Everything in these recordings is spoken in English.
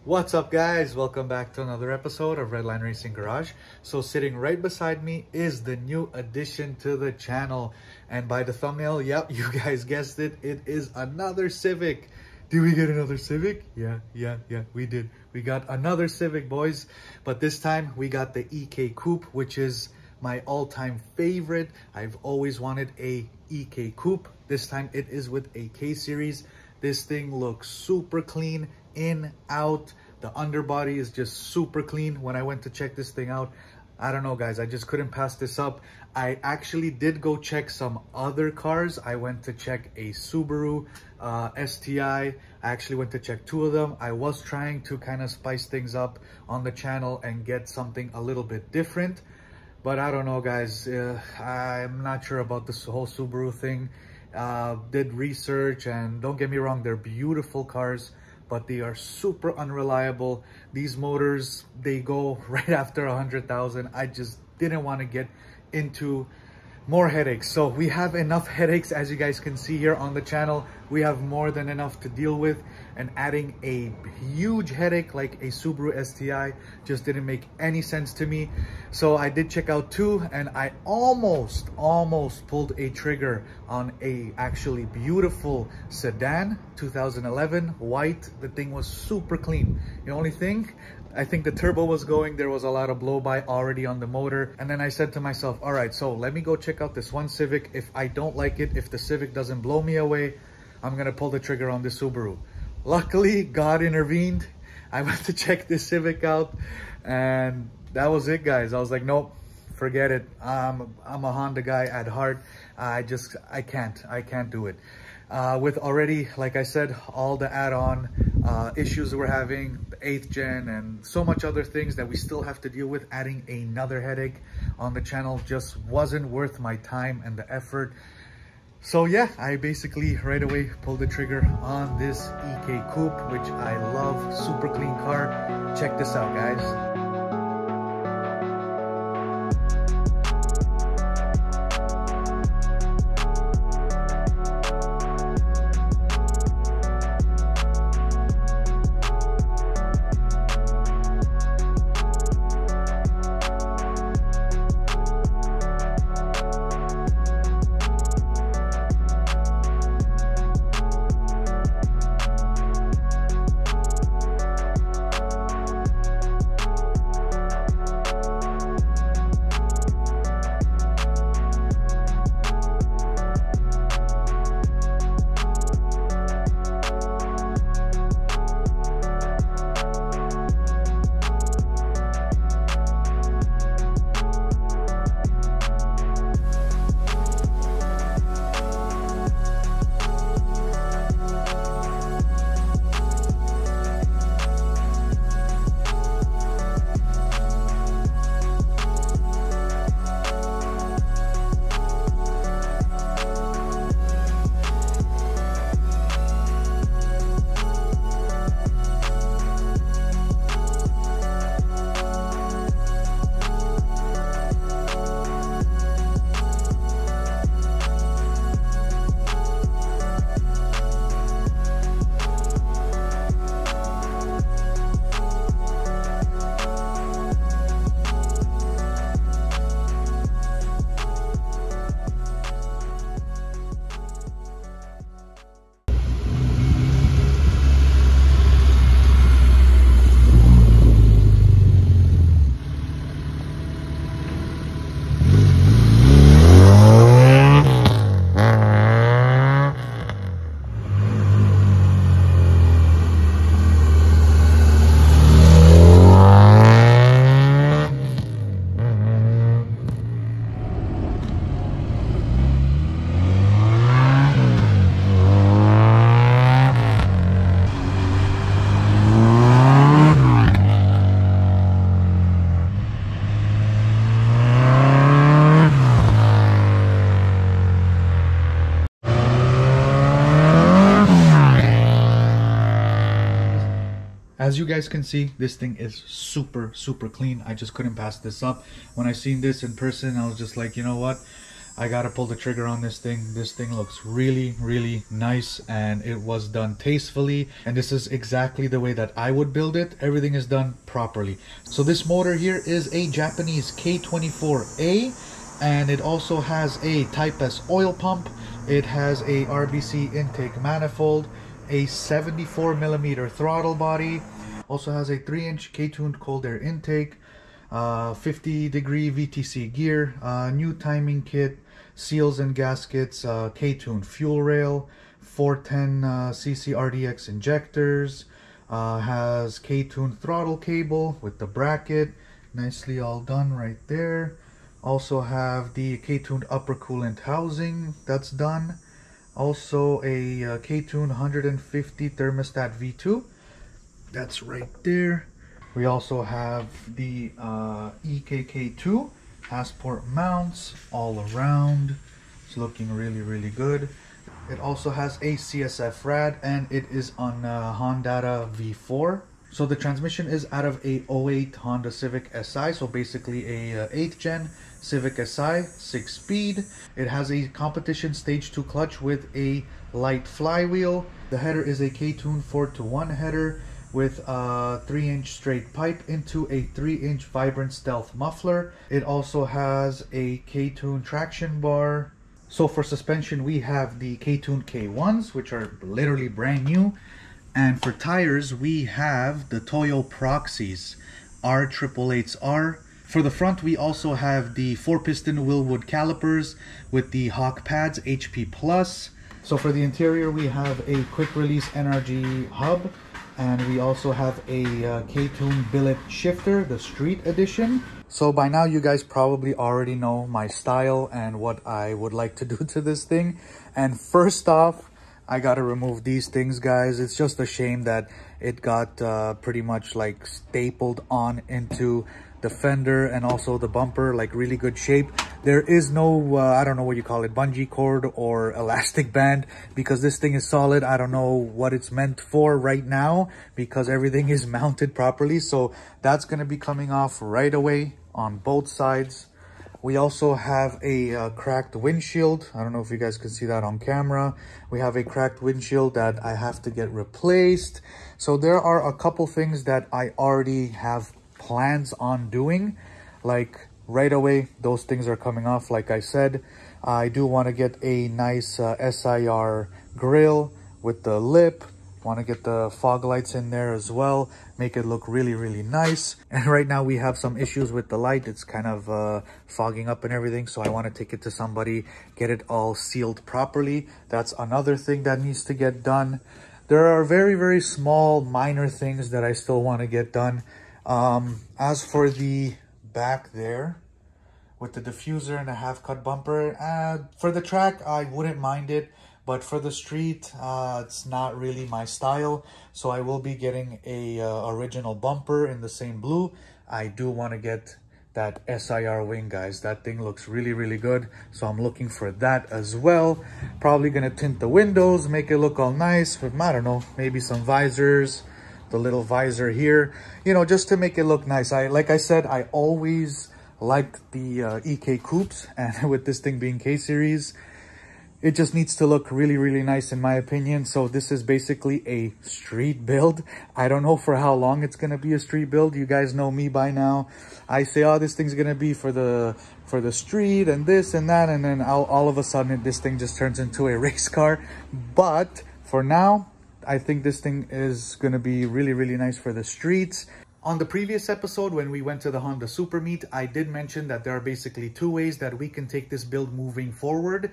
What's up, guys? Welcome back to another episode of Redline Racing Garage. So sitting right beside me is the new addition to the channel, and by the thumbnail, yep, you guys guessed it, it is another Civic. Did we get another Civic? Yeah, we did. We got another Civic, boys, but this time we got the EK Coupe, which is my all-time favorite. I've always wanted a EK Coupe. This time it is with a K series. This thing looks super clean, in, out. The underbody is just super clean. When I went to check this thing out, I don't know, guys, I just couldn't pass this up. I actually did go check some other cars. I went to check a Subaru STI. I actually went to check two of them. I was trying to kind of spice things up on the channel and get something a little bit different, but I don't know, guys. I'm not sure about this whole Subaru thing. Did research, and don't get me wrong, they're beautiful cars, but they are super unreliable. These motors, they go right after 100,000. I just didn't want to get into more headaches. So we have enough headaches, as you guys can see here on the channel. We have more than enough to deal with, and adding a huge headache like a Subaru STI just didn't make any sense to me. So I did check out two, and I almost pulled a trigger on a actually beautiful sedan, 2011, white. The thing was super clean. The only thing, I think the turbo was going. There was a lot of blow-by already on the motor. And then I said to myself, all right, so let me go check out this one Civic. If I don't like it, if the Civic doesn't blow me away, I'm gonna pull the trigger on this Subaru. Luckily, God intervened. I went to check this Civic out, and that was it, guys. I was like, nope, forget it. I'm a Honda guy at heart. I can't do it. With already, like I said, all the add-on issues we're having, the 8th gen, and so much other things that we still have to deal with, adding another headache on the channel just wasn't worth my time and the effort. So yeah, I basically right away pulled the trigger on this EK Coupe, which I love. Super clean car. Check this out, guys. As you guys can see, this thing is super clean. I just couldn't pass this up. When I seen this in person, I was just like, you know what? I gotta pull the trigger on this thing. This thing looks really, really nice, and it was done tastefully. And this is exactly the way that I would build it. Everything is done properly. So this motor here is a Japanese K24A, and it also has a Type S oil pump. It has a RBC intake manifold, a 74mm throttle body, also has a 3-inch K-tuned cold air intake, 50-degree VTC gear, new timing kit, seals and gaskets, K-tuned fuel rail, 410cc RDX injectors, has K-tuned throttle cable with the bracket, nicely all done right there. Also have the K-tuned upper coolant housing that's done. Also a K-tuned 150 thermostat V2. That's right there. We also have the EKK2 passport mounts all around. It's looking really, really good. It also has a CSF rad, and it is on Honda V4. So the transmission is out of a 08 Honda Civic Si, so basically a 8th gen Civic Si, 6-speed. It has a competition stage 2 clutch with a light flywheel. The header is a K-tuned 4-to-1 header with a 3-inch straight pipe into a 3-inch Vibrant Stealth muffler. It also has a K-tuned traction bar. So for suspension, we have the K-tuned K1s, which are literally brand new. And for tires, we have the Toyo Proxies R888R. For the front, we also have the 4-piston Willwood calipers with the Hawk pads HP+. So for the interior, we have a quick release NRG hub, and we also have a K-tuned billet shifter, the Street Edition. So by now, you guys probably already know my style and what I would like to do to this thing. And first off, I gotta remove these things, guys. It's just a shame that it got pretty much like stapled on into the fender and also the bumper, like really good shape. There is no, I don't know what you call it, bungee cord or elastic band, because this thing is solid. I don't know what it's meant for right now because everything is mounted properly. So that's gonna be coming off right away on both sides. We also have a cracked windshield. I don't know if you guys can see that on camera. We have a cracked windshield that I have to get replaced. So there are a couple things that I already have plans on doing. Like right away, those things are coming off. Like I said, I do want to get a nice SIR grille with the lip. Want to get the fog lights in there as well, make it look really, really nice. And right now we have some issues with the light. It's kind of fogging up and everything, so I want to take it to somebody, get it all sealed properly. That's another thing that needs to get done. There are very, very small minor things that I still want to get done. As for the back there with the diffuser and a half-cut bumper, for the track I wouldn't mind it. But for the street, it's not really my style. So I will be getting a original bumper in the same blue. I do want to get that SIR wing, guys. That thing looks really, really good. So I'm looking for that as well. Probably going to tint the windows, make it look all nice with, I don't know, maybe some visors, the little visor here, you know, just to make it look nice. Like I said, I always liked the EK Coupes, and with this thing being K-Series, it just needs to look really, really nice in my opinion. So this is basically a street build. I don't know for how long it's going to be a street build. You guys know me by now. I say, oh, this thing's going to be for the street and this and that. And then all of a sudden this thing just turns into a race car. But for now, I think this thing is going to be really, really nice for the streets. On the previous episode, when we went to the Honda Super Meet, I did mention that there are basically 2 ways that we can take this build moving forward.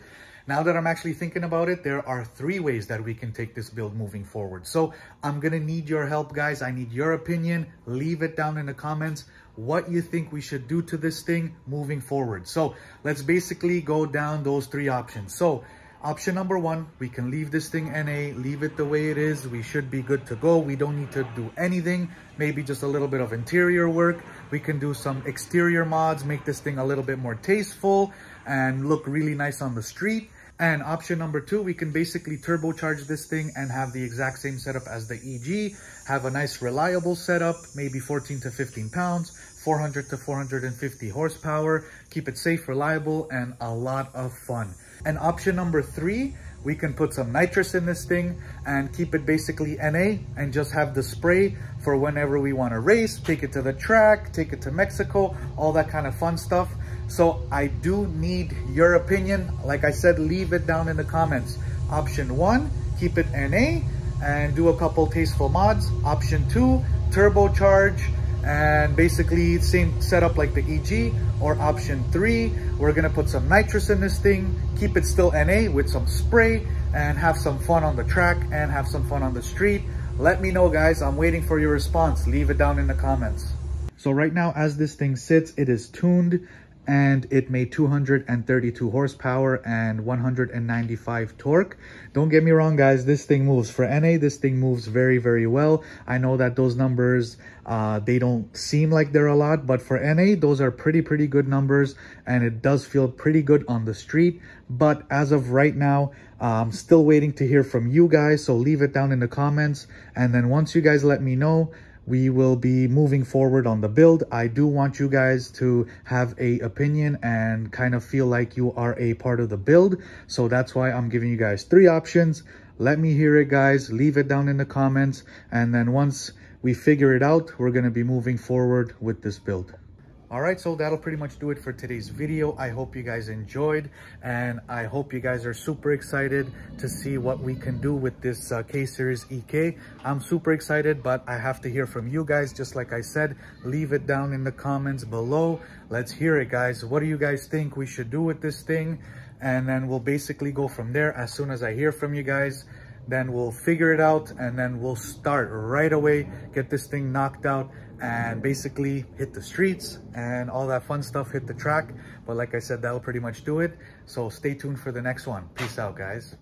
Now that I'm actually thinking about it, there are 3 ways that we can take this build moving forward. So I'm going to need your help, guys. I need your opinion. Leave it down in the comments what you think we should do to this thing moving forward. So let's basically go down those 3 options. So option number 1, we can leave this thing NA, leave it the way it is. We should be good to go. We don't need to do anything, maybe just a little bit of interior work. We can do some exterior mods, make this thing a little bit more tasteful and look really nice on the street. And option number 2, we can basically turbocharge this thing and have the exact same setup as the EG, have a nice reliable setup, maybe 14 to 15 pounds, 400 to 450 horsepower, keep it safe, reliable, and a lot of fun. And option number 3, we can put some nitrous in this thing and keep it basically NA and just have the spray for whenever we want to race, take it to the track, take it to Mexico, all that kind of fun stuff. So I do need your opinion. Like I said, leave it down in the comments. Option 1, keep it NA and do a couple tasteful mods. Option 2, turbocharge and basically same setup like the EG. Or option 3, we're gonna put some nitrous in this thing, keep it still NA with some spray and have some fun on the track and have some fun on the street. Let me know, guys. I'm waiting for your response. Leave it down in the comments. So right now, as this thing sits, it is tuned and it made 232 horsepower and 195 torque. Don't get me wrong, guys, this thing moves. For NA, this thing moves very, very well. I know that those numbers, they don't seem like they're a lot, but for NA, those are pretty good numbers, and it does feel pretty good on the street. But as of right now, I'm still waiting to hear from you guys, so leave it down in the comments. And then once you guys let me know, we will be moving forward on the build. I do want you guys to have a opinion and kind of feel like you are a part of the build. So that's why I'm giving you guys 3 options. Let me hear it, guys. Leave it down in the comments. And then once we figure it out, we're going to be moving forward with this build. All right, so that'll pretty much do it for today's video. I hope you guys enjoyed, and I hope you guys are super excited to see what we can do with this K-Series EK. I'm super excited, but I have to hear from you guys. Just like I said, leave it down in the comments below. Let's hear it, guys. What do you guys think we should do with this thing? And then we'll basically go from there. As soon as I hear from you guys, then we'll figure it out, and then we'll start right away, get this thing knocked out, and basically hit the streets and all that fun stuff, hit the track. But like I said, that'll pretty much do it. So stay tuned for the next one. Peace out, guys.